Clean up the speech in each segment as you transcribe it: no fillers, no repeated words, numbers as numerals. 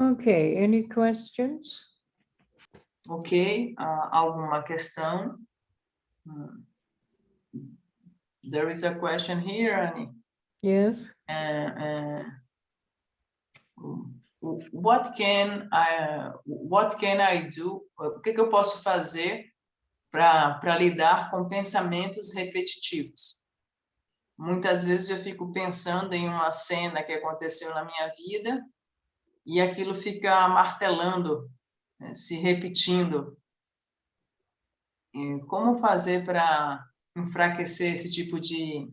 Okay, any questions? Ok, alguma questão? There is a question here, Ani. Yes. What can I do? O que eu posso fazer para lidar com pensamentos repetitivos? Muitas vezes eu fico pensando em uma cena que aconteceu na minha vida e aquilo fica martelando, né, se repetindo. E como fazer para enfraquecer esse tipo de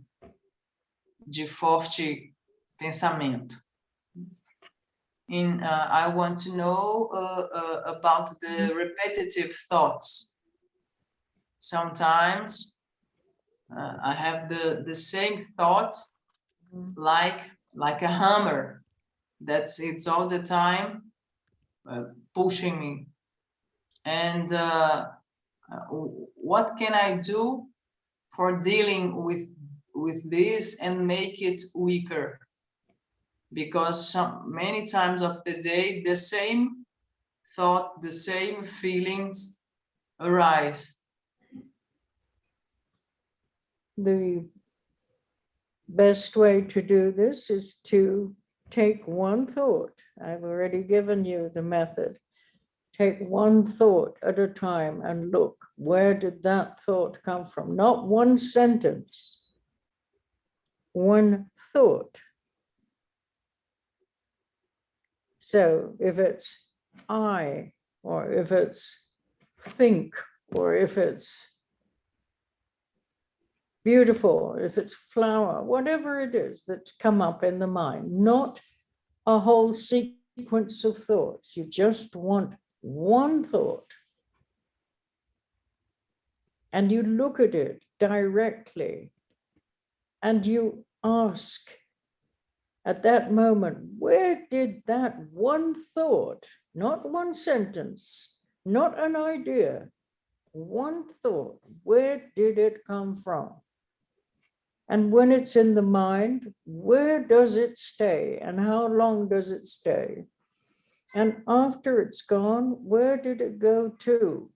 forte pensamento? I want to know about the repetitive thoughts. Sometimes I have the same thought, like a hammer. It's all the time pushing me. And what can I do for dealing with this and make it weaker? Because many times of the day, the same thought, the same feelings arise. The best way to do this is to take one thought. I've already given you the method. Take one thought at a time and look, where did that thought come from? Not one sentence, one thought. So if it's I, or if it's think, or if it's beautiful, if it's flower, whatever it is that's come up in the mind, not a whole sequence of thoughts. You just want one thought. And you look at it directly and you ask at that moment, where did that one thought, not one sentence, not an idea, one thought, where did it come from? And when it's in the mind, where does it stay and how long does it stay? And after it's gone, where did it go to?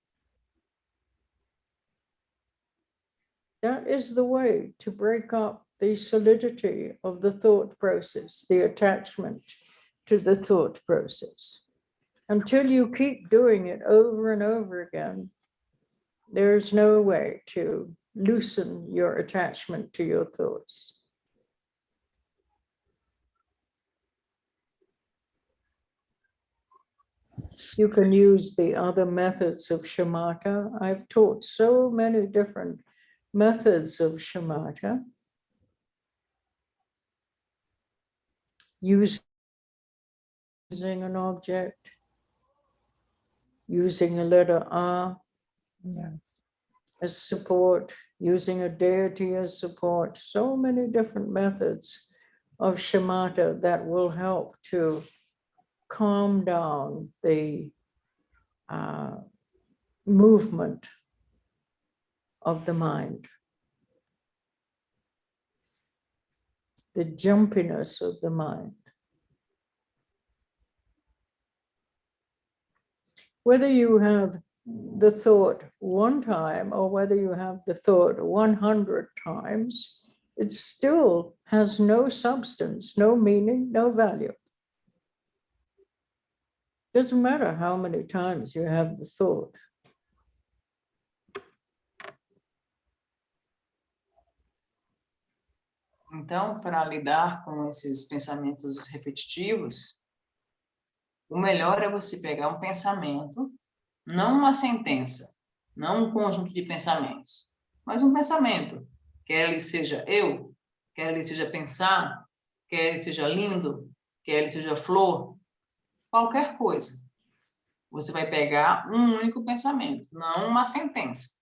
That is the way to break up the solidity of the thought process, the attachment to the thought process. Until you keep doing it over and over again, there's no way to loosen your attachment to your thoughts. You can use the other methods of shamatha. I've taught so many different methods of shamatha. Using an object, using a letter A, yes, as support, using a deity as support, so many different methods of shamatha that will help to calm down the movement of the mind, the jumpiness of the mind. Whether you have the thought one time or whether you have the thought 100 times, it still has no substance, no meaning, no value. Doesn't matter how many times you have the thought. Então, para lidar com esses pensamentos repetitivos, o melhor é você pegar um pensamento, não uma sentença, não um conjunto de pensamentos, mas um pensamento, quer ele seja eu, quer ele seja pensar, quer ele seja lindo, quer ele seja flor, qualquer coisa. Você vai pegar um único pensamento, não uma sentença.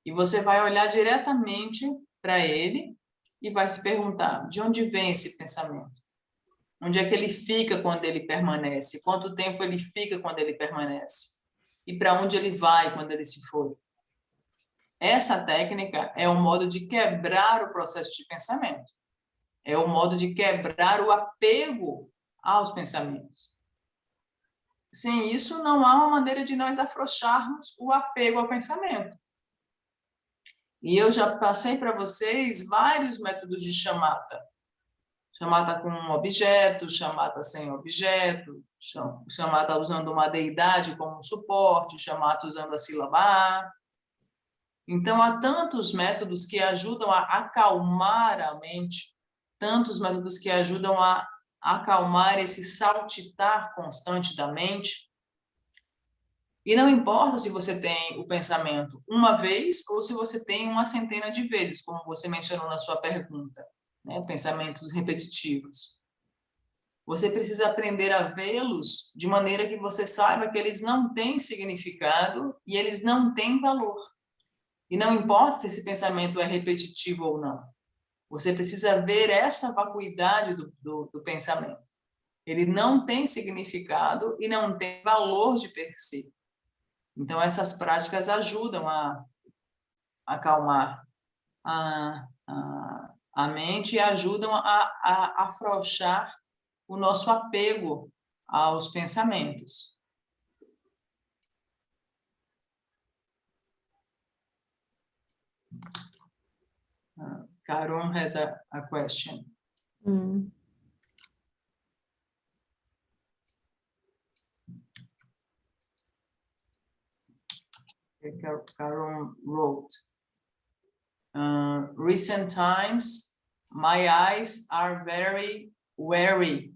E você vai olhar diretamente para ele e vai se perguntar, de onde vem esse pensamento? Onde é que ele fica quando ele permanece? Quanto tempo ele fica quando ele permanece? E para onde ele vai quando ele se for? Essa técnica é um modo de quebrar o processo de pensamento. É o modo de quebrar o apego aos pensamentos. sem isso não há uma maneira de nós afrouxarmos o apego ao pensamento. E eu já passei para vocês vários métodos de chamata. Chamata com um objeto, chamata sem objeto, chamata usando uma deidade como suporte, chamata usando a sílaba A. Então, há tantos métodos que ajudam a acalmar a mente, tantos métodos que ajudam a acalmar esse saltitar constante da mente. E não importa se você tem o pensamento uma vez ou se você tem uma centena de vezes, como você mencionou na sua pergunta, né? Pensamentos repetitivos. Você precisa aprender a vê-los de maneira que você saiba que eles não têm significado e eles não têm valor. E não importa se esse pensamento é repetitivo ou não. Você precisa ver essa vacuidade do pensamento. Ele não tem significado e não tem valor de per si. Então, essas práticas ajudam a acalmar a mente e ajudam a afrouxar o nosso apego aos pensamentos. Karun has a question. Karun wrote, recent times, my eyes are very wary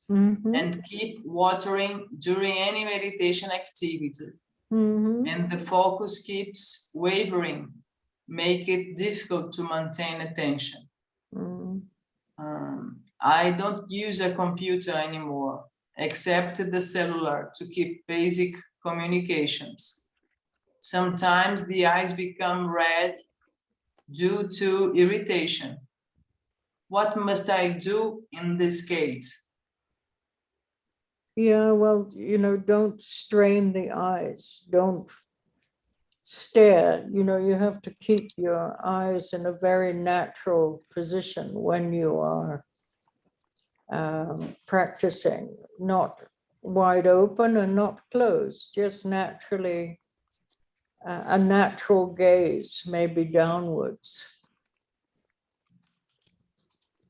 and keep watering during any meditation activity. And the focus keeps wavering, make it difficult to maintain attention. I don't use a computer anymore, except the cellular, to keep basic communications. Sometimes the eyes become red due to irritation. What must I do in this case? Yeah, well, don't strain the eyes, don't stare. You have to keep your eyes in a very natural position when you are practicing, not wide open and not closed, just naturally, a natural gaze, maybe downwards.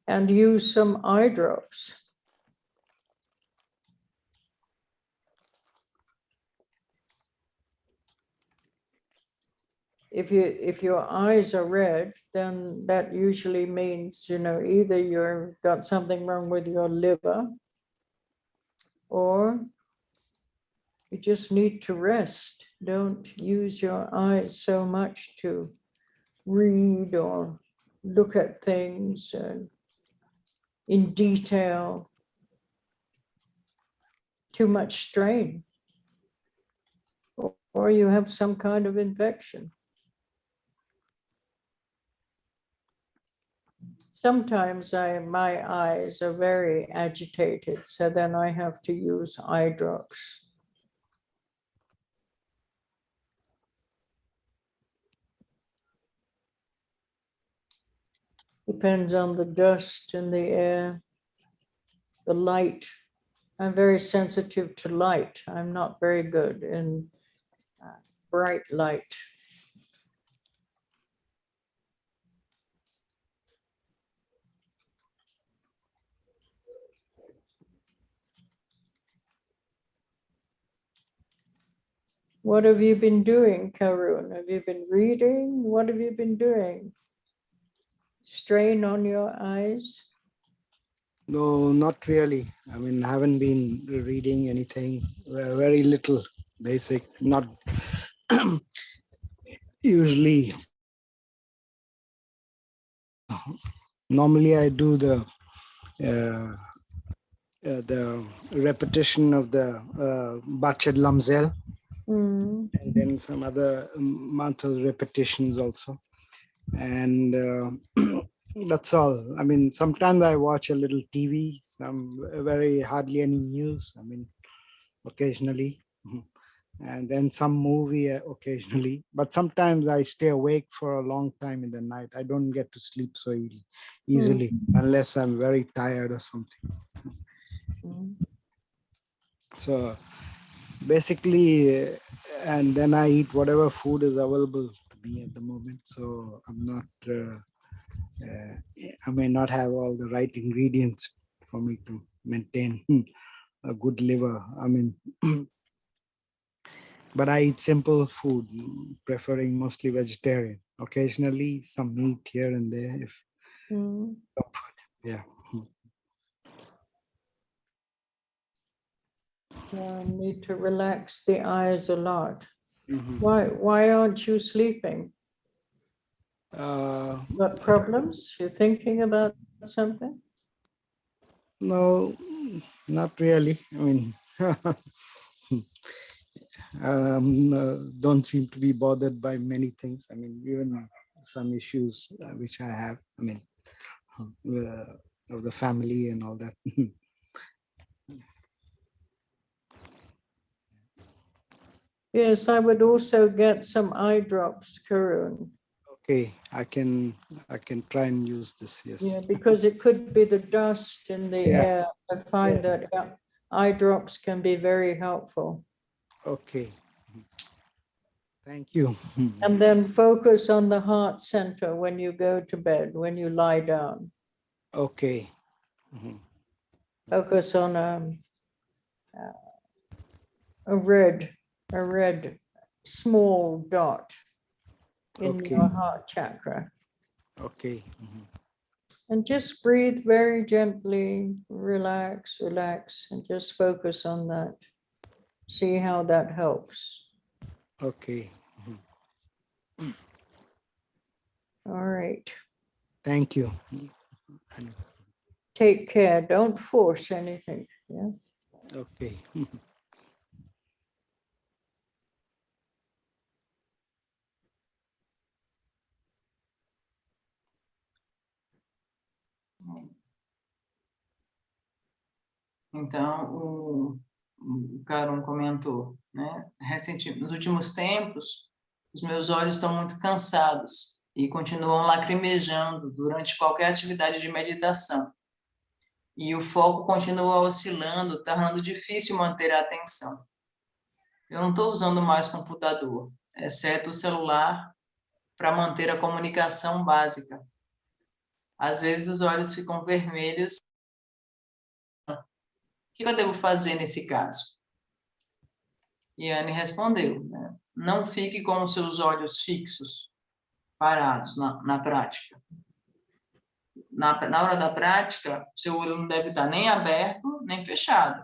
And use some eye drops. If your eyes are red, then that usually means, either you've got something wrong with your liver, or you just need to rest. Don't use your eyes so much to read or look at things in detail. Too much strain. Or you have some kind of infection. Sometimes my eyes are very agitated, so then I have to use eye drops. Depends on the dust in the air, the light. I'm very sensitive to light. I'm not very good in bright light. What have you been doing, Karun? Have you been reading? What have you been doing? Strain on your eyes? No, not really. I mean, I haven't been reading anything, very little, basic, not usually. Normally I do the repetition of the Bachet Lamzel, and then some other mantra repetitions also. And that's all. I mean, sometimes I watch a little TV, hardly any news, I mean, occasionally. And then some movie occasionally. But sometimes I stay awake for a long time in the night. I don't get to sleep so easily unless I'm very tired or something. So basically, and then I eat whatever food is available to me at the moment. So I'm not, I may not have all the right ingredients for me to maintain a good liver. I mean, but I eat simple food, preferring mostly vegetarian. Occasionally some meat here and there if comfort. Yeah. Yeah, need to relax the eyes a lot. Mhm. Why aren't you sleeping? Got problems? You're thinking about something? No, not really. I mean, don't seem to be bothered by many things. I mean, even some issues which I have. I mean, of the family and all that. Yes, I would also get some eye drops, Karun. Okay, I can try and use this. Yes. Yeah, because it could be the dust in the Yeah. air. I find Yes. that eye drops can be very helpful. Okay. Thank you. And then focus on the heart center when you go to bed, when you lie down. Okay. Mhm. Focus on a red small dot in Okay. your heart chakra. Okay. Mhm. And just breathe very gently, relax, relax, and just focus on that. See how that helps. Okay. All right. Thank you. Take care. Don't force anything. Yeah. Okay. Então, o Karun comentou, né? Nos últimos tempos, os meus olhos estão muito cansados e continuam lacrimejando durante qualquer atividade de meditação. E o foco continua oscilando, tornando difícil manter a atenção. Eu não estou usando mais computador, exceto o celular, para manter a comunicação básica. Às vezes os olhos ficam vermelhos. O que eu devo fazer nesse caso? E a Ani respondeu, né? Não fique com os seus olhos fixos, parados na prática. Na hora da prática, seu olho não deve estar nem aberto, nem fechado.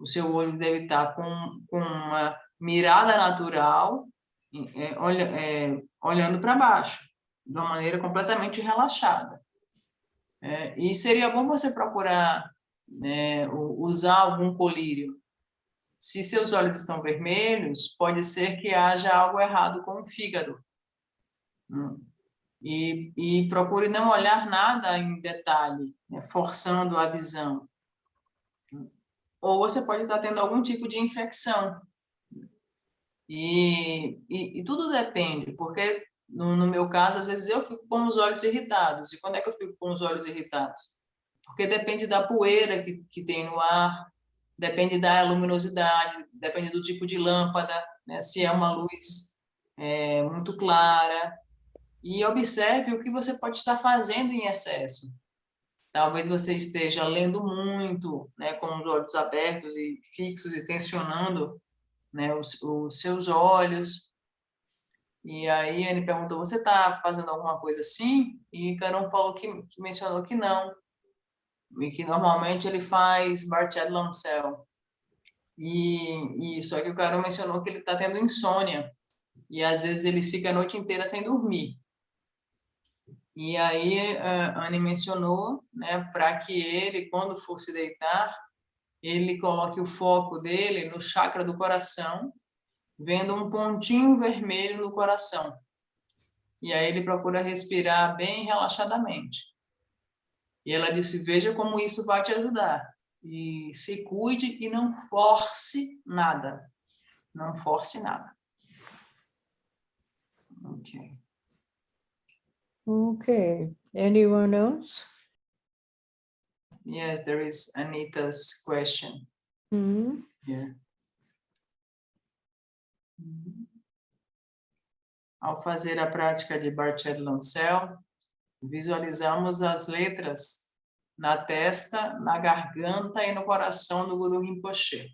O seu olho deve estar com uma mirada natural, olhando para baixo, de uma maneira completamente relaxada. E seria bom você procurar usar algum colírio. Se seus olhos estão vermelhos, pode ser que haja algo errado com o fígado. E procure não olhar nada em detalhe, né, forçando a visão. Ou você pode estar tendo algum tipo de infecção. E tudo depende, porque no meu caso, às vezes eu fico com os olhos irritados. E quando é que eu fico com os olhos irritados? Porque depende da poeira que tem no ar, depende da luminosidade, depende do tipo de lâmpada, né? Se é uma luz muito clara. E observe o que você pode estar fazendo em excesso. Talvez você esteja lendo muito, né, com os olhos abertos e fixos e tensionando, né, os seus olhos. E aí ele perguntou, você está fazendo alguma coisa assim? E Karun falou que mencionou que não. E que normalmente ele faz Barchet Lamsel. E só que o Karun mencionou que ele está tendo insônia. E às vezes ele fica a noite inteira sem dormir. E aí a Ani mencionou, né, para que ele, quando for se deitar, ele coloque o foco dele no chakra do coração, vendo um pontinho vermelho no coração. E aí ele procura respirar bem relaxadamente. E ela disse, veja como isso vai te ajudar. E se cuide e não force nada. Não force nada. Ok. Okay. Anyone else? Yes, there is Anita's question here. ao fazer a prática de Barchet Lancel, visualizamos as letras na testa, na garganta e no coração do Guru Rinpoche.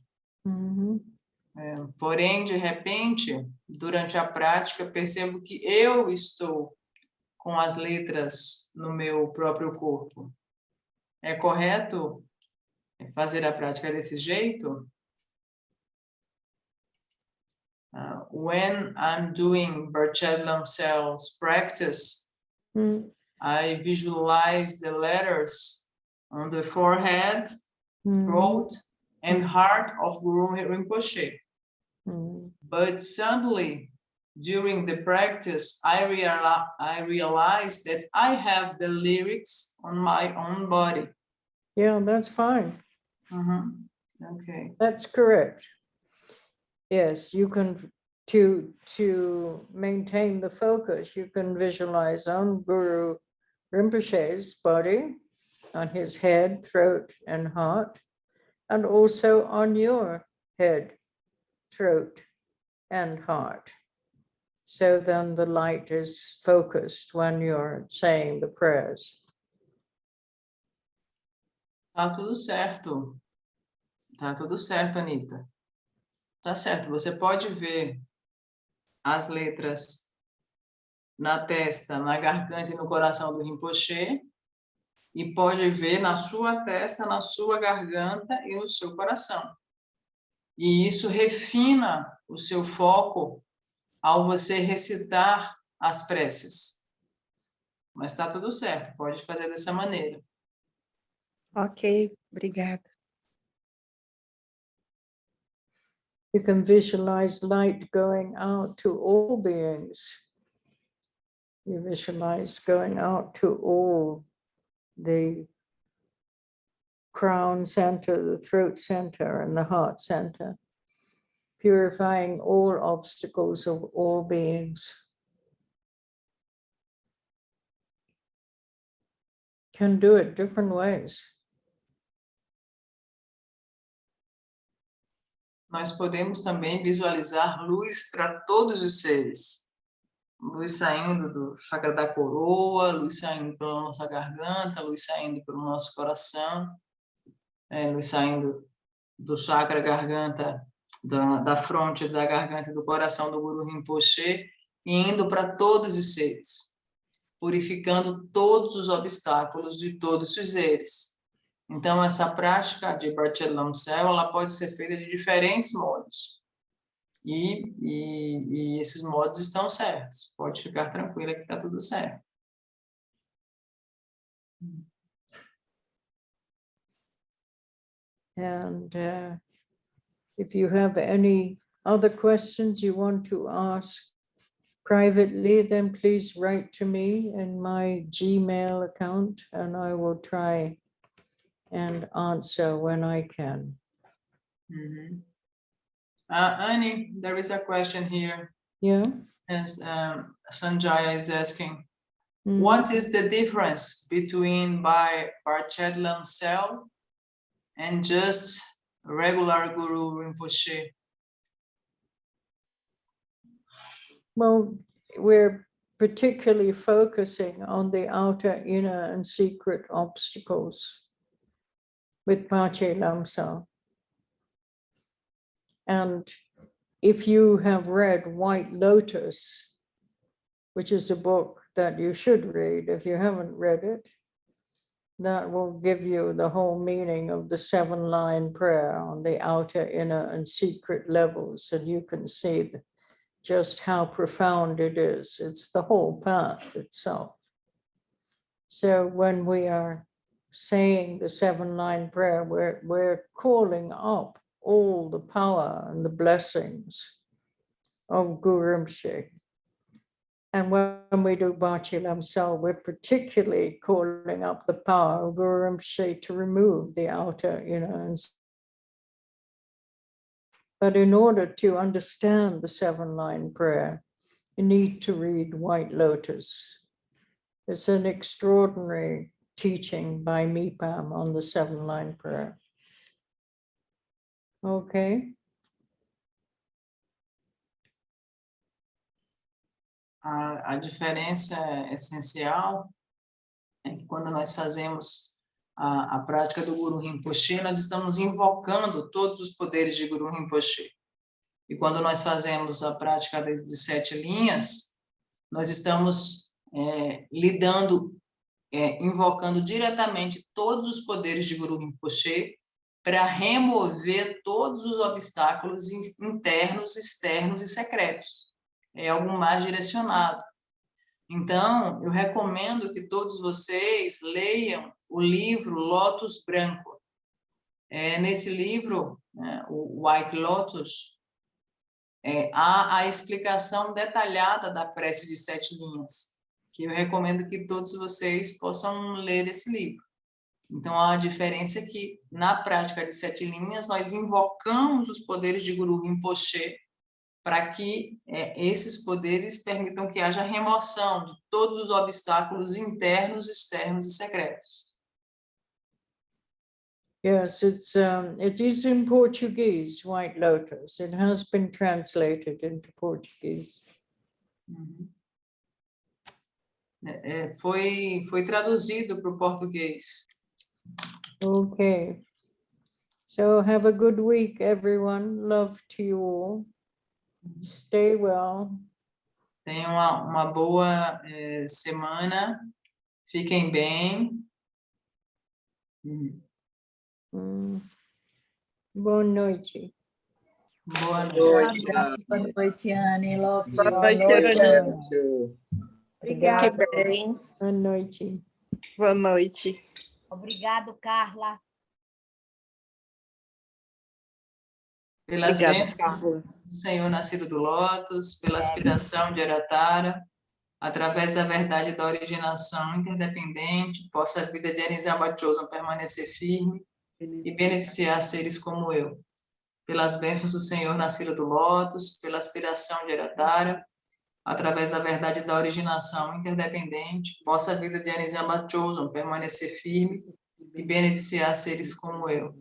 Porém, de repente, durante a prática, percebo que eu estou com as letras no meu próprio corpo. É correto fazer a prática desse jeito? When I'm doing Barchet Lancel's practice, I visualize the letters on the forehead, throat, and heart of Guru Rinpoche. But suddenly, during the practice, I realized that I have the lyrics on my own body. Yeah, that's fine. Okay. That's correct. Yes, you can, to maintain the focus, you can visualize on Guru Rinpoche's body, on his head, throat, and heart, and also on your head, throat, and heart. So then the light is focused when you're saying the prayers. Tá tudo certo. Tá tudo certo, Anita. Tá certo, você pode ver as letras na testa, na garganta e no coração do Rinpoche, e pode ver na sua testa, na sua garganta e no seu coração. E isso refina o seu foco ao você recitar as preces. Mas está tudo certo, pode fazer dessa maneira. Ok, obrigada. You can visualize light going out to all beings. You visualize going out to all the crown center, the throat center, and the heart center, purifying all obstacles of all beings. Can do it different ways. Nós podemos também visualizar luz para todos os seres. Luz saindo do chakra da coroa, luz saindo pela nossa garganta, luz saindo pelo nosso coração, luz saindo do chakra garganta, da fronte da garganta e do coração do Guru Rinpoche, e indo para todos os seres, purificando todos os obstáculos de todos os seres. Então, essa prática de Barchet Lancel, ela pode ser feita de diferentes modos. E esses modos estão certos. Pode ficar tranquila que está tudo certo. And if you have any other questions you want to ask privately, then please write to me in my Gmail account, and I will try and answer when I can. Ani, there is a question here. Yeah. As Sanjaya is asking, what is the difference between Barchet Lancel and just regular Guru Rinpoche? Well, we're particularly focusing on the outer, inner, and secret obstacles with Barchet Lancel. And if you have read White Lotus, which is a book that you should read, if you haven't read it, that will give you the whole meaning of the 7-line prayer on the outer, inner, and secret levels, and you can see just how profound it is. It's the whole path itself. So when we are saying the 7-line prayer, we're calling up all the power and the blessings of Guru Rinpoche. And when we do Barchet Lancel, we're particularly calling up the power of Guru Rinpoche to remove the outer, and but in order to understand the 7-line prayer, you need to read White Lotus. It's an extraordinary teaching by Mipam on the 7-line prayer. Okay. A diferença essencial é que quando nós fazemos a prática do Guru Rinpoche, nós estamos invocando todos os poderes de Guru Rinpoche. E quando nós fazemos a prática de 7 linhas, nós estamos invocando diretamente todos os poderes de Guru Rinpoche para remover todos os obstáculos internos, externos e secretos. É algo mais direcionado. Então, eu recomendo que todos vocês leiam o livro Lótus Branco. Nesse livro, o White Lotus, há a explicação detalhada da prece de 7 linhas, que eu recomendo que todos vocês possam ler esse livro. Então, a diferença é que, na prática de 7 linhas, nós invocamos os poderes de Guru Rinpoche para que esses poderes permitam que haja remoção de todos os obstáculos internos, externos e secretos. Yes, it is in Portuguese, White Lotus. It has been translated into Portuguese. Foi traduzido para o português. Okay. So have a good week, everyone. Love to you all. Stay well. Tenham uma boa semana. Fiquem bem. Boa noite. Boa noite. Boa noite, Ani. Love you. Boa noite, Ana. Obrigada. Fique bem. Boa noite. Boa noite. Obrigado, Carla. Pelas Obrigada, bênçãos Carla. do Senhor nascido do Lótus, pela aspiração de Aratara, através da verdade da originação interdependente, possa a vida de Ani Zamba Chözom permanecer firme e beneficiar seres como eu. Pelas bênçãos do Senhor nascido do Lótus, pela aspiração de Aratara, através da verdade da originação interdependente, possa a vida de Ani Zamba Chözom permanecer firme e beneficiar seres como eu.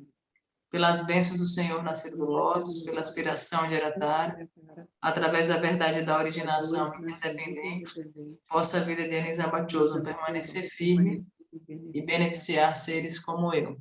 Pelas bênçãos do Senhor nascido do Lótus, pela aspiração de Aratara, através da verdade da originação interdependente, possa a vida de Ani Zamba Chözom permanecer firme e beneficiar seres como eu.